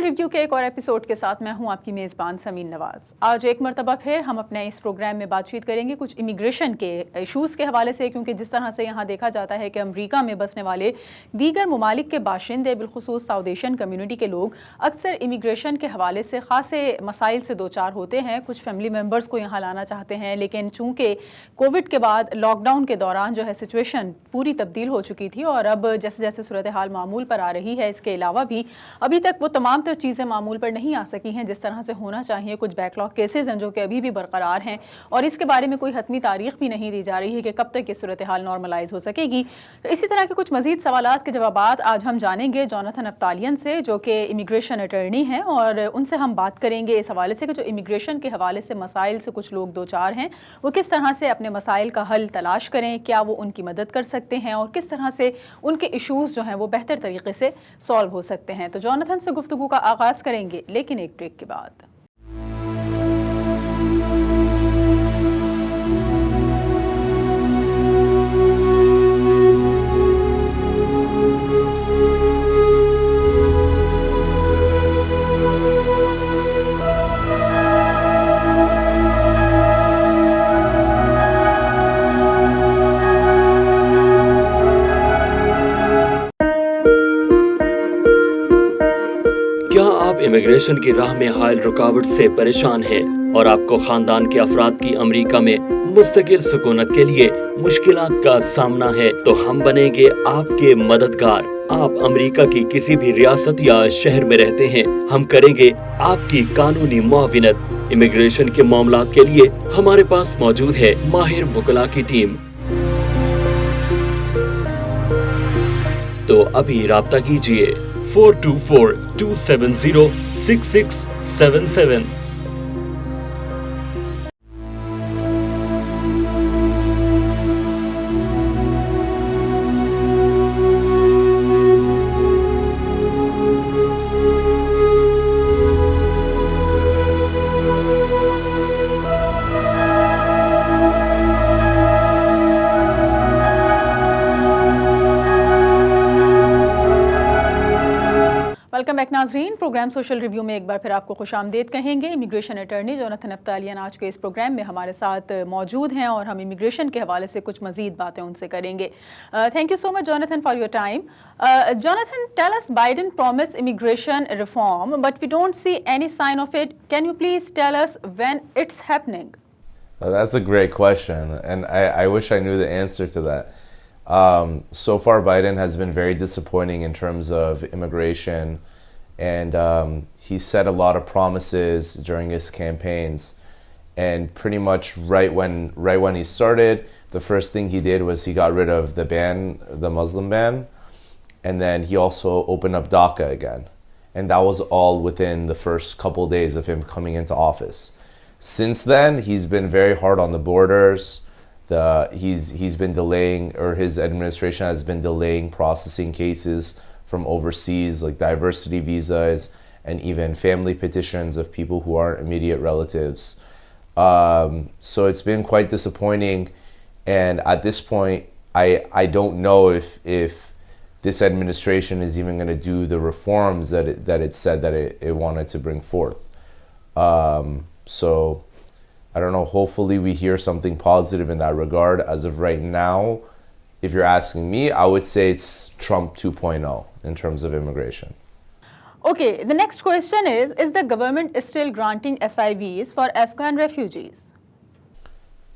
Review के एक और एपिसोड के साथ मैं हूं आपकी मेज़बान समीन नवाज़। आज एक मरतबा फिर हम अपने इस प्रोग्राम में बातचीत करेंगे कुछ इमिग्रेशन के इशूज़ के हवाले से, क्योंकि जिस तरह से यहाँ देखा जाता है कि अमेरिका में बसने वाले दीगर ममालिक के बाशिंदे, बिलखुसूस साउथ एशियन कम्यूनिटी के लोग अक्सर इमिग्रेशन के हवाले से ख़ासे मसाइल से दो चार होते हैं। कुछ फैमिली मेम्बर्स को यहाँ लाना चाहते हैं, लेकिन चूँकि कोविड के बाद लॉकडाउन के दौरान जो है सिचुएशन पूरी तब्दील हो चुकी थी और अब जैसे जैसे सूरत हाल मामूल पर आ रही है, इसके अलावा भी अभी तक वो तमाम तो चीज़ें मामूल पर नहीं आ सकी हैं जिस तरह से होना चाहिए। कुछ बैकलॉग केसेस हैं जो कि अभी भी बरकरार हैं और इसके बारे में कोई हतमी तारीख भी नहीं दी जा रही है कि कब तक ये सूरत हाल नॉर्मलाइज हो सकेगी। तो इसी तरह के कुछ मज़ीद सवालात के जवाबात आज हम जानेंगे जोनाथन अफ्तालियन से, जो कि इमिग्रेशन अटर्नी हैं, और उनसे हम बात करेंगे इस हवाले से कि जो इमिग्रेशन के हवाले से मसाइल से कुछ लोग दो चार हैं वो किस तरह से अपने मसाइल का हल तलाश करें, क्या वो उनकी मदद कर सकते हैं और किस तरह से उनके इशूज़ जो हैं वो बेहतर तरीके से सॉल्व हो सकते हैं। तो जोनाथन से गुफ्तगू का आगाज़ करेंगे, लेकिन एक ब्रेक के बाद। इमिग्रेशन की राह में हायल रुकावट से परेशान हैं और आपको खानदान के अफराद की अमेरिका में मुस्तकिल सुकूनत के लिए मुश्किलात का सामना है, तो हम बनेंगे आपके मददगार। आप अमेरिका की किसी भी रियासत या शहर में रहते हैं, हम करेंगे आपकी कानूनी मुआविनत। इमिग्रेशन के मामलात के लिए हमारे पास मौजूद है माहिर वकला की टीम। तो अभी राब्ता कीजिए 424-270-6677। वेलकम बैक नाजरीन। प्रोग्राम सोशल रिव्यू में एक बार फिर आपको खुशामदीद कहेंगे। इमिग्रेशन अटर्नी जोनाथन अफ्तालियन आज के इस प्रोग्राम में हमारे साथ मौजूद हैं और हम इमिग्रेशन के हवाले से कुछ मजीद बातें उनसे करेंगे। Thank you so much Jonathan for your time. Jonathan, tell us, Biden promised immigration reform, but we don't see any sign of it. Can you please tell us when it's happening? That's a great question, and I wish I knew the answer to that. So far, Biden has been very disappointing in terms of immigration, and he said a lot of promises during his campaigns. And pretty much right when he started, the first thing he did was he got rid of the ban, the Muslim ban, and then he also opened up DACA again. And that was all within the first couple days of him coming into office. Since then, he's been very hard on the borders. He's been delaying, or his administration has been delaying processing cases from overseas, like diversity visas and even family petitions of people who aren't immediate relatives. So it's been quite disappointing, and at this point, I don't know if this administration is even going to do the reforms that it said that it wanted to bring forth. So I don't know, hopefully we hear something positive in that regard. As of right now, if you're asking me, I would say it's Trump 2.0 in terms of immigration. Okay, the next question is the government still granting SIVs for Afghan refugees?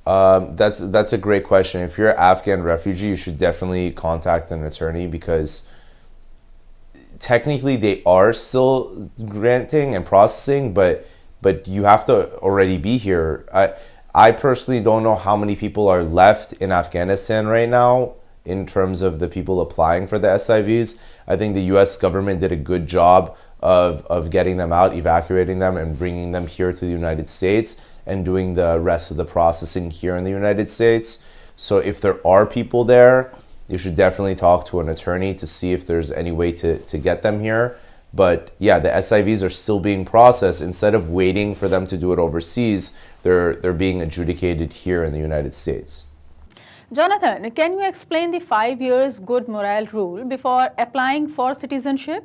That's a great question. If you're an Afghan refugee, you should definitely contact an attorney, because technically they are still granting and processing, but you have to already be here. I personally don't know how many people are left in Afghanistan right now in terms of the people applying for the SIVs. I think the US government did a good job of getting them out, evacuating them, and bringing them here to the United States and doing the rest of the processing here in the United States. So if there are people there, you should definitely talk to an attorney to see if there's any way to get them here. But yeah, the SIVs are still being processed. Instead of waiting for them to do it overseas, they're being adjudicated here in the United States. Jonathan, can you explain the 5 years good morale rule before applying for citizenship?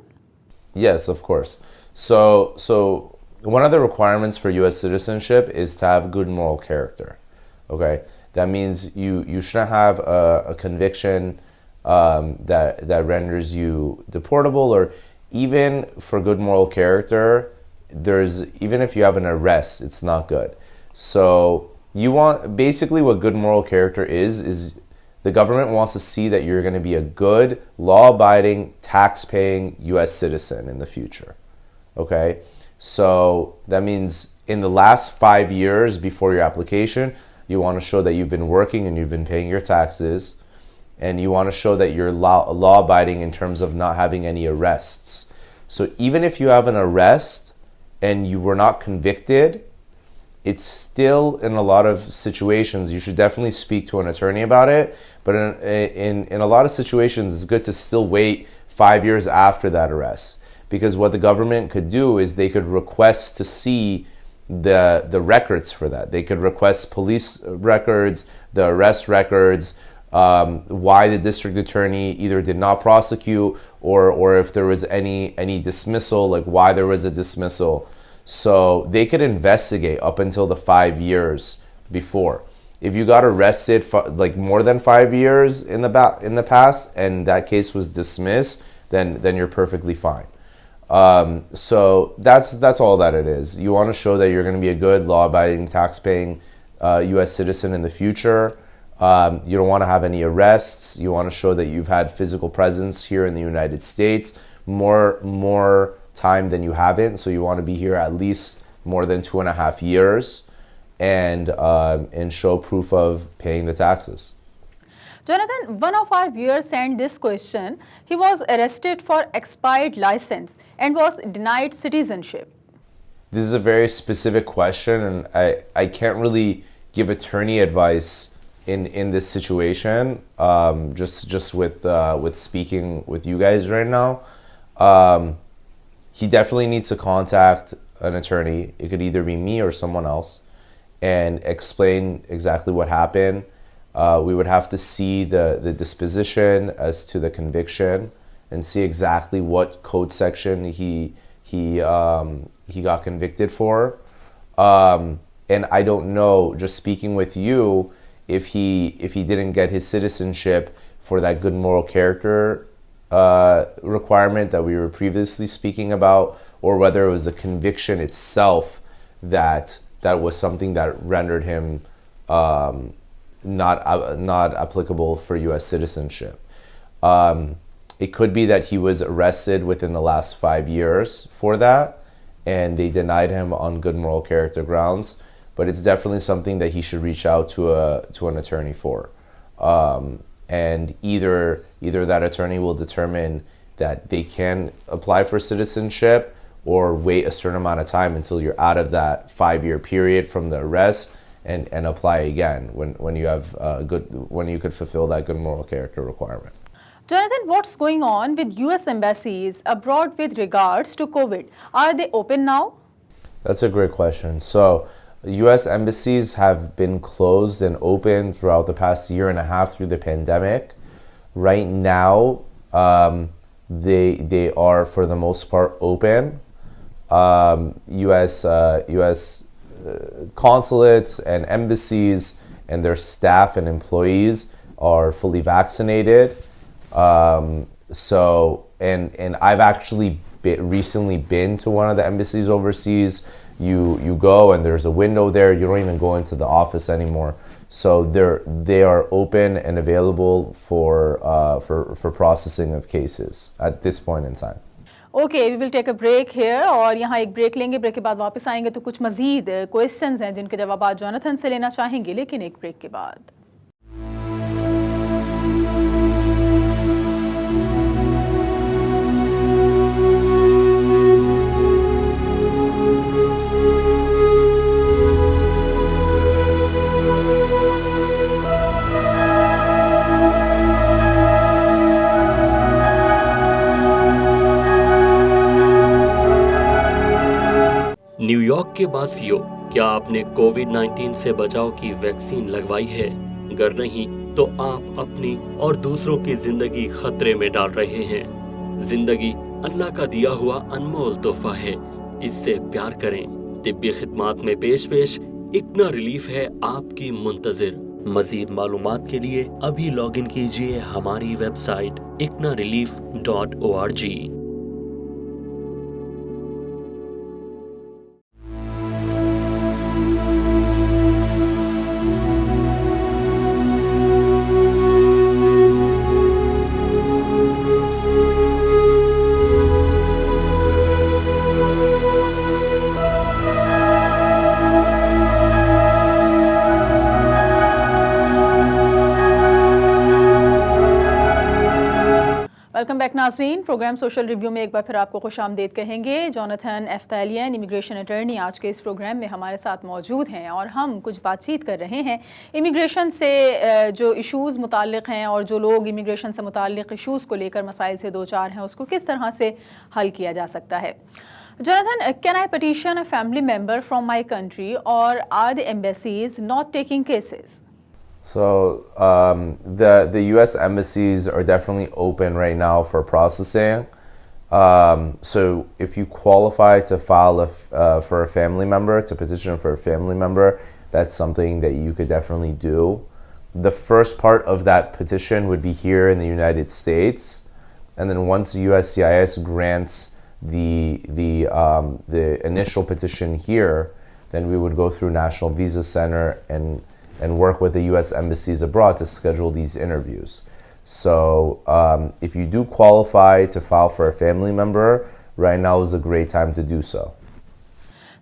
Yes, of course. So one of the requirements for U.S. citizenship is to have good moral character. Okay, that means you shouldn't have a conviction that renders you deportable, or even for good moral character, even if you have an arrest, it's not good. So you want, basically what good moral character is the government wants to see that you're going to be a good, law-abiding, tax-paying U.S. citizen in the future. Okay, so that means in the last 5 years before your application, you want to show that you've been working and you've been paying your taxes, and you want to show that you're law-abiding in terms of not having any arrests. So even if you have an arrest and you were not convicted, it's still, in a lot of situations, you should definitely speak to an attorney about it, but in a lot of situations, it's good to still wait 5 years after that arrest, because what the government could do is they could request to see the records for that. They could request police records, the arrest records, why the district attorney either did not prosecute, or if there was any dismissal, like why there was a dismissal. So they could investigate up until the 5 years before. If you got arrested for like more than 5 years in the past and that case was dismissed, then you're perfectly fine. So that's all that it is. You want to show that you're going to be a good, law-abiding, tax-paying U.S. citizen in the future. You don't want to have any arrests. You want to show that you've had physical presence here in the United States more time than you haven't. So you want to be here at least more than 2.5 years, and show proof of paying the taxes. Jonathan, one of our viewers sent this question. He was arrested for expired license and was denied citizenship. This is a very specific question, and I can't really give attorney advice in this situation, just with speaking with you guys right now. He definitely needs to contact an attorney. It could either be me or someone else, and explain exactly what happened. We would have to see the disposition as to the conviction and see exactly what code section he got convicted for. And I don't know, just speaking with you, if he didn't get his citizenship for that good moral character requirement that we were previously speaking about, or whether it was the conviction itself that was something that rendered him not applicable for U.S. citizenship. It could be that he was arrested within the last 5 years for that, and they denied him on good moral character grounds. But it's definitely something that he should reach out to an attorney for. And either that attorney will determine that they can apply for citizenship, or wait a certain amount of time until you're out of that 5-year period from the arrest, and apply again when you could fulfill that good moral character requirement. Jonathan, what's going on with U.S. embassies abroad with regards to COVID? Are they open now? That's a great question. So U.S. embassies have been closed and open throughout the past 1.5 years through the pandemic. Right now, they are for the most part open. U.S. consulates and embassies and their staff and employees are fully vaccinated. So I've actually recently been to one of the embassies overseas. You go and there's a window there. You don't even go into the office anymore. So they are open and available for processing of cases at this point in time. Okay, we will take a break here, और यहाँ एक break लेंगे. Break के बाद वापस आएंगे तो कुछ मजीद क्वेश्चंस हैं जिनके जवाब आज जोनाथन से लेना चाहेंगे, लेकिन एक ब्रेक के बाद. न्यूयॉर्क के वासियों, क्या आपने कोविड-19 से बचाव की वैक्सीन लगवाई है? अगर नहीं तो आप अपनी और दूसरों की जिंदगी खतरे में डाल रहे हैं. जिंदगी अल्लाह का दिया हुआ अनमोल तोहफा है, इससे प्यार करें। तिब्बी खिदमात में पेश इकना रिलीफ है आपकी मुंतजिर। मजीद मालूमात के लिए अभी लॉगिन कीजिए हमारी वेबसाइट iknarelief.org। वेलकम बैक नाजरीन। प्रोग्राम सोशल रिव्यू में एक बार फिर आपको खुशामदीद कहेंगे। जोनाथन एफ्तालियन इमिग्रेशन अटर्नी आज के इस प्रोग्राम में हमारे साथ मौजूद हैं और हम कुछ बातचीत कर रहे हैं इमिग्रेशन से जो इश्यूज़ मुताल्लिक़ हैं और जो लोग इमिग्रेशन से मुताल्लिक़ इश्यूज़ को लेकर मसाइल से दो चार हैं उसको किस तरह से हल किया जा सकता है। Jonathan, can I petition a family member from my country, or are the embassies not taking cases? So the U.S. embassies are definitely open right now for processing. So if you qualify to file for a family member, to petition for a family member, that's something that you could definitely do. The first part of that petition would be here in the United States, and then once USCIS grants the initial petition here, then we would go through National Visa Center and work with the U.S. embassies abroad to schedule these interviews. So if you do qualify to file for a family member, right now is a great time to do so.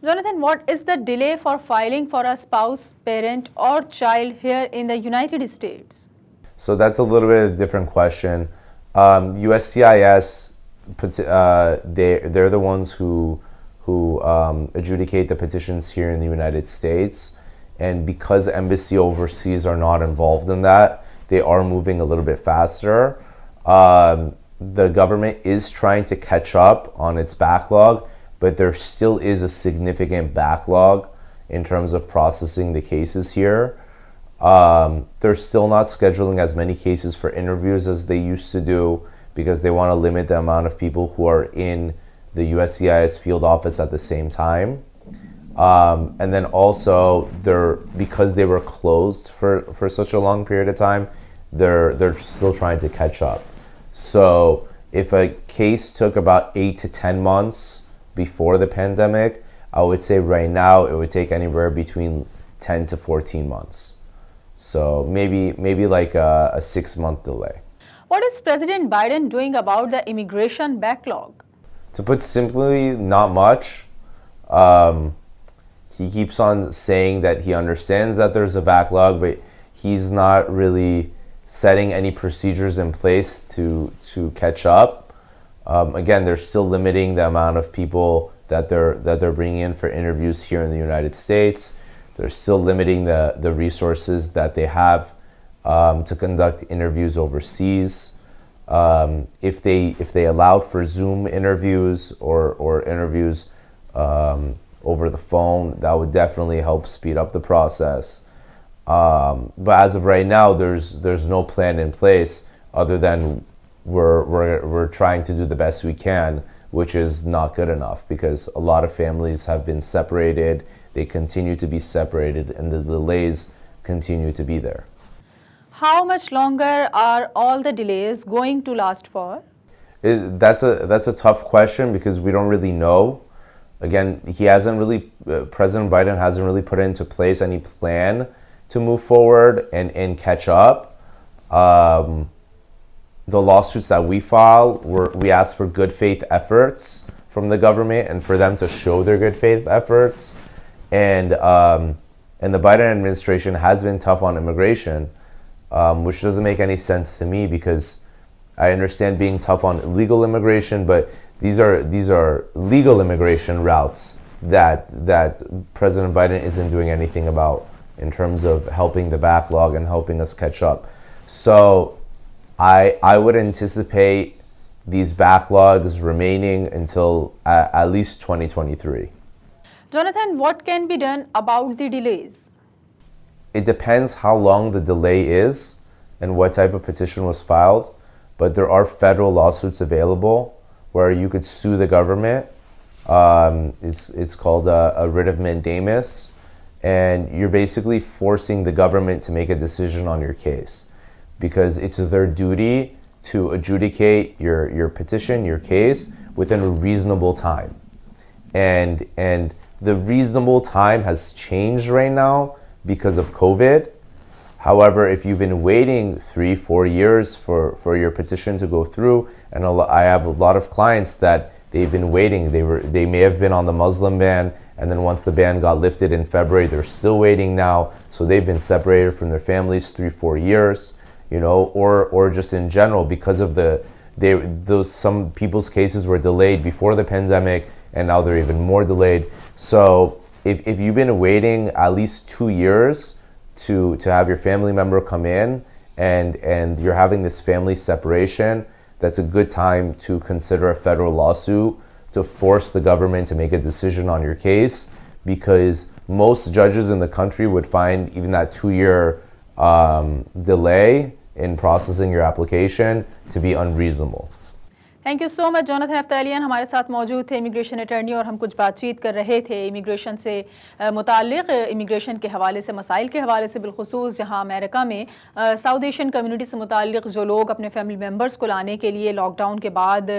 Jonathan, what is the delay for filing for a spouse, parent, or child here in the United States? So that's a little bit of a different question. USCIS, they're the ones who adjudicate the petitions here in the United States. And because embassy overseas are not involved in that, they are moving a little bit faster. The government is trying to catch up on its backlog, but there still is a significant backlog in terms of processing the cases here. They're still not scheduling as many cases for interviews as they used to do because they want to limit the amount of people who are in the USCIS field office at the same time. And then also, because they were closed for such a long period of time, they're still trying to catch up. So if a case took about 8 to 10 months before the pandemic, I would say right now it would take anywhere between 10 to 14 months. So maybe like a 6-month delay. What is President Biden doing about the immigration backlog? To put simply, not much. He keeps on saying that he understands that there's a backlog, but he's not really setting any procedures in place to catch up. Again, they're still limiting the amount of people that they're bringing in for interviews here in the United States. They're still limiting the resources that they have to conduct interviews overseas. If they allowed for Zoom interviews or interviews over the phone, that would definitely help speed up the process. But as of right now, there's no plan in place other than we're trying to do the best we can, which is not good enough because a lot of families have been separated. They continue to be separated, and the delays continue to be there. How much longer are all the delays going to last for? That's a tough question because we don't really know. Again, President Biden hasn't really put into place any plan to move forward and catch up. The lawsuits that we file, we ask for good faith efforts from the government and for them to show their good faith efforts. And the Biden administration has been tough on immigration, which doesn't make any sense to me because I understand being tough on illegal immigration, but these are legal immigration routes that President Biden isn't doing anything about in terms of helping the backlog and helping us catch up. So I would anticipate these backlogs remaining until at least 2023. Jonathan, what can be done about the delays? It depends how long the delay is and what type of petition was filed, but there are federal lawsuits available where you could sue the government. It's called a writ of mandamus, and you're basically forcing the government to make a decision on your case because it's their duty to adjudicate your petition, your case, within a reasonable time. And the reasonable time has changed right now because of COVID. However, if you've been waiting 3-4 years for your petition to go through, and I have a lot of clients that they've been waiting. They may have been on the Muslim ban, and then once the ban got lifted in February, they're still waiting now. So they've been separated from their families 3-4 years, you know, or just in general because of some people's cases were delayed before the pandemic, and now they're even more delayed. So if you've been waiting at least 2 years to have your family member come in, and you're having this family separation, that's a good time to consider a federal lawsuit to force the government to make a decision on your case, because most judges in the country would find even that 2-year delay in processing your application to be unreasonable. Thank you so much Jonathan Aftalion हमारे साथ मौजूद थे immigration attorney, और हम कुछ बातचीत कर रहे थे इमिग्रेशन से मुताल्लिक़, इमिग्रेशन के हवाले से, मसाइल के हवाले से बिलखुसूस, जहां अमेरिका में साउथ एशियन कम्युनिटी से मुताल्लिक़ जो लोग अपने फैमिली मेम्बर्स को लाने के लिए लॉकडाउन के बाद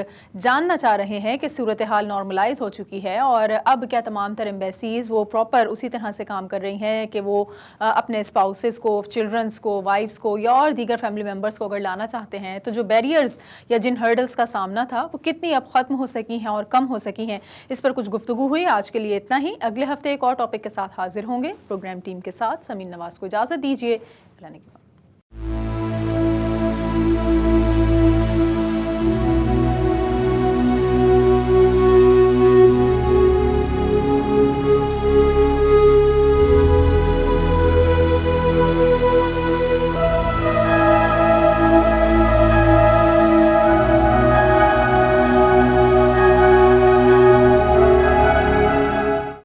जानना चाह रहे हैं कि सूरत हाल नॉर्मलाइज हो चुकी है और अब क्या तमाम तर एम्बेसीज़ वो प्रॉपर उसी तरह से काम कर रही हैं कि वो अपने स्पाउसेस को, चिल्ड्रंस को, वाइफ्स को या और दीगर फैमिली मेम्बर्स को अगर लाना चाहते हैं तो जो बैरियर्स या जिन हर्डल्स का सामना था वो कितनी अब ख़त्म हो सकी हैं और कम हो सकी हैं, इस पर कुछ गुफ्तगू हुई। आज के लिए इतना ही। अगले हफ्ते एक और टॉपिक के साथ हाजिर होंगे। प्रोग्राम टीम के साथ समीन नवाज़ को इजाज़त दीजिए।